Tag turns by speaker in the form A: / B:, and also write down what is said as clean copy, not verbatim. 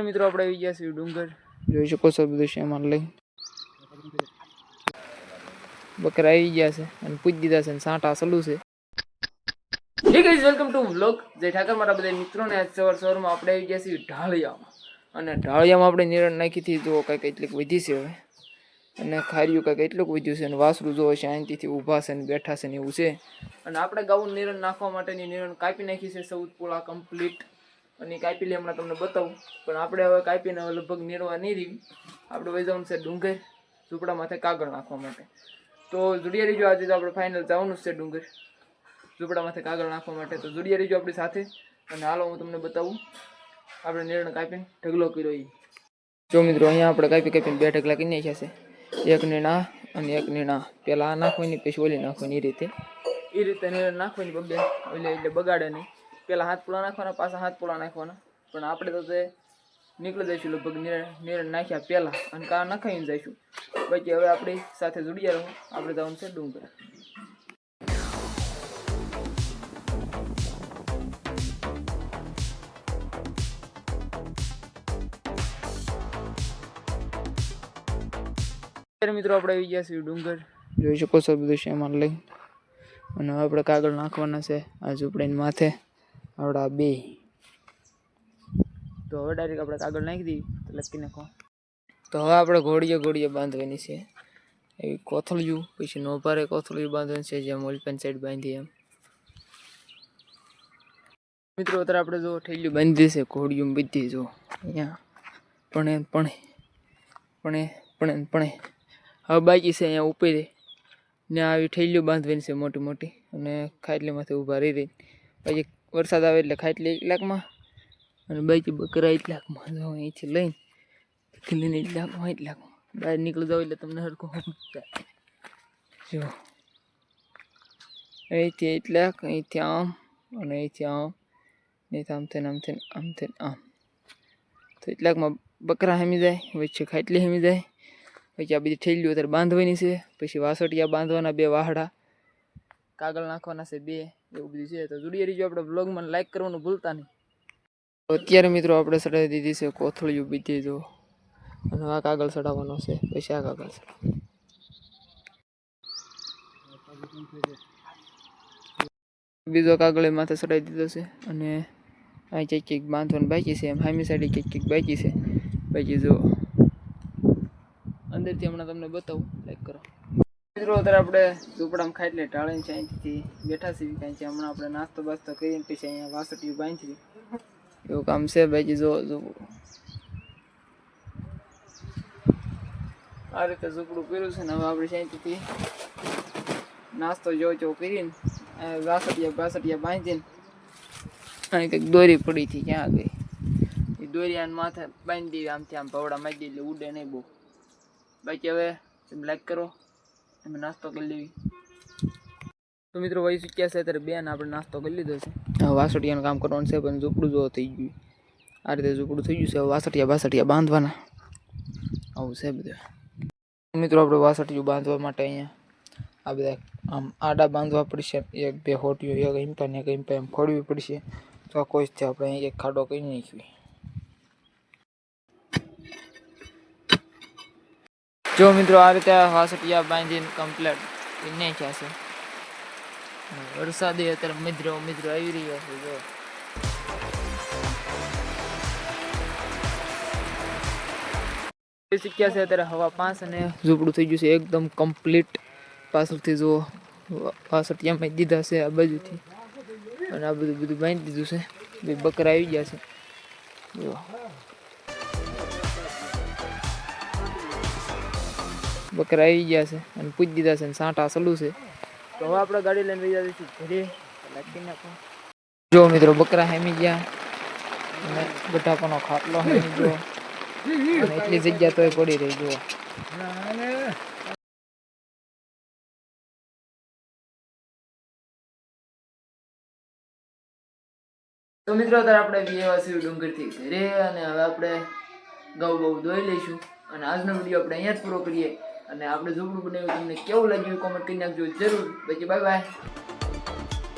A: મિત્રો આપણે આવી ગયા છીએ ડુંગર, જોઈ શકો છો બધું સામાન લઈ. બકરા આવી ગયા છે અને પૂજ દીધા છે અને સાંટા ચાલુ છે. Hey guys, welcome to vlog. જય ઠાકર મારા બધા મિત્રોને. આજ સવારમાં આપણે આવી ગયા છીએ ઢાળિયામાં. અને ઢાળિયામાં આપણે નિરણ નાખી હતી. જો કંઈક એટલીક વધી છે હવે, અને ખાર્યું કંઈક એટલું વધ્યું છે. અને વાસરું જોવો શાંતિથી ઊભા છે ને બેઠા છે ને એવું છે. અને આપણે ગાઉન નિરણ નાખવા માટેની નિરણ કાપી નાખી છે, સૌ પોળા કમ્પ્લીટ. અને કાપી લે હમણાં તમને બતાવું. પણ આપણે હવે કાપીને લગભગ નીરવા નહીં રહી. આપણે વહી જવાનું છે ડુંગર, ઝૂંપડા માથે કાગળ નાખવા માટે. તો જોડિયા રહીજો. આજે તો આપણે ફાઇનલ જવાનું છે ડુંગર, ઝૂંપડા માથે કાગળ નાખવા માટે. તો જોડિયા રહીજો આપણી સાથે. અને હાલો હું તમને બતાવું આપણે નિરણ કાપીને ઢગલો કર્યો એ. જો મિત્રો, અહીંયા આપણે કાપીને બે ઢગલા કરી નાખ્યા છે. એક નીણા અને એક નીણા. પહેલાં આ નાખવાની પછી ઓલી નાખવાની. એ રીતે નિરણ નાખવાની બબે એટલે બગાડે નહીં. પહેલાં હાથ પોળા નાખવાના, પાછા હાથ પોળા નાખવાના. પણ આપણે તો તે નીકળી જઈશું લગભગ નિરણ નાખ્યા પહેલાં, અને કા નખાઈને જઈશું. બાકી હવે આપણી સાથે જોડિયા રહો. આપણે જવાનું છે ડુંગર. મિત્રો આપણે આવી ગયા છીએ ડુંગર, જોઈ શકો છો બધું સામાન લઈ. અને હવે આપણે કાગળ નાખવાના છે આ ઝૂંપડીની માથે, આવડા બે. તો હવે ડાયરેક્ટ આપણે કાગળ નાખી દઈએ તો લખી નાખો. તો હવે આપણે ઘોડીએ બાંધવાની છે એવી કોથળિયું. પછી નો ભારે કોથળિયું બાંધવાની છે, જેમ ઓલપેન સાઈડ બાંધી એમ. મિત્રો અત્યારે આપણે જો ઠેલિયું બાંધી છે ઘોડીયું બધી. જો અહીંયા પણ હવે બાકી છે અહીંયા ઉપર ને આવી ઠેલિયું બાંધવાની છે મોટી મોટી. અને ખાટલીમાંથી ઊભા રહી પછી વરસાદ આવે એટલે ખાટલી 1 લાખમાં, અને બાકી બકરા 1 લાખમાં. જો અહીંથી લઈને 1 લાખમાં 1 લાખમાં બહાર નીકળી જાવ એટલે તમને હરખું સમજાય. જો અહીંથી 1 લાખ, અહીંથી આમ, અને અહીંથી આમ, નહીં આમ થઈને આમ. તો 1 લાખમાં બકરા હમી જાય, વચ્ચે ખાટલી હમી જાય. પછી આ બધી ઠેલીઓ અત્યારે બાંધવાની છે. પછી વાસટિયા બાંધવાના 2 વાહડા, કાગળ નાખવાના છે 2, એવું બધું છે. તો જોડિયા રહીજો. આપણે બ્લોગમાં લાઈક કરવાનું ભૂલતા નહીં. અત્યારે મિત્રો આપણે ચડાવી દીધી છે કોથળિયું બીજી. જો અને આ કાગળ ચડાવવાનો છે, પછી આ કાગળ બીજો કાગળ માથે ચડાવી દીધો છે. અને અહીં કંઈક બાંધવાનું બાકી છે, એમ સામી સાઈડ કંઈક બાકી છે. બાકી જો અંદરથી હમણાં તમને બતાવું, લાઈક કરો. મિત્રો અત્યારે આપણે ઝૂંપડામાં ખાટલે ટાળીને છે અહીંથી બેઠા છીએ. કાંઈ છે હમણાં આપણે નાસ્તો બાસ્તો કરીને પછી અહીંયા વાસટીયું બાંધી એવું કામ છે. બાકી જો આ રીતે ઝૂંપડું કર્યું છે. ને હવે આપણે શાંતિથી નાસ્તો જો કરીને વાસટિયા બાંધીને અહીં કંઈક દોરી પડી હતી, ક્યાં ગઈ એ દોરી? આને માથે બાંધી દેવી, આમથી આમ ભવડા મારી દે એટલે ઉડે નહીં બહુ. બાકી હવે તમે લાઈક કરો, તમે નાસ્તો કરી લેવી. તો મિત્રો વહી શીખ્યા છે અત્યારે બેન, આપણે નાસ્તો કરી લીધો છે. હવે વાસટિયાનું કામ કરવાનું છે, પણ ઝૂંપડું જો થઈ ગયું. આ રીતે ઝૂંપડું થઈ ગયું છે. હવે વાસટિયા બાંધવાના આવું છે બધું. મિત્રો આપણે વાસટિયું બાંધવા માટે અહીંયા આ બધા આમ આડા બાંધવા પડશે. 1-2 હોટીઓ, એક ઇમ્પા ને એક ઇમ્પા એમ ફોડવી પડશે. તો આ કોઈથી આપણે અહીં એક ખાડો કરી નાખીએ. જો મિત્રો આ રીતે વાસટિયા બાંધીને કમ્પ્લીટ કરી નાખ્યા છે. વરસાદે અત્યારે મિત્રો આવી રહ્યા છે. જો શીખ્યા છે અત્યારે 5:15 અને ઝૂંપડું થઈ ગયું છે એકદમ કમ્પ્લીટ. પાછળથી જો વાસટિયામાં દીધા છે આ બાજુથી, અને આ બધું બાંધી દીધું છે. બે બકરા આવી ગયા છે. જો બકરા આવી ગયા છે અને પૂજ દીધા છે, અને સાંટા ચાલુ છે. તો હવે આપણે ગાડી લઈને વહી જઈશું ઘરે. લાગી નાખો. જો મિત્રો બકરા હેમી ગયા, અને બટાકાનો ખાટલો હેમી ગયો, અને એટલી જગ્યા તોય પડી રહી. જુઓ તો મિત્રો અત્યારે આપણે વ્યવસ્થિત ડુંગરથી ઘરે, અને હવે આપણે ઘઉં ધોઈ લઈશું. અને આજનો વિડીયો આપણે અહીંયા જ પૂરો કરીએ. અને આપણે ઝૂંપડું બનાવ્યું તમને કેવું લાગ્યું કોમેન્ટ કરી નાખજો જરૂર. બાકી બાય બાય.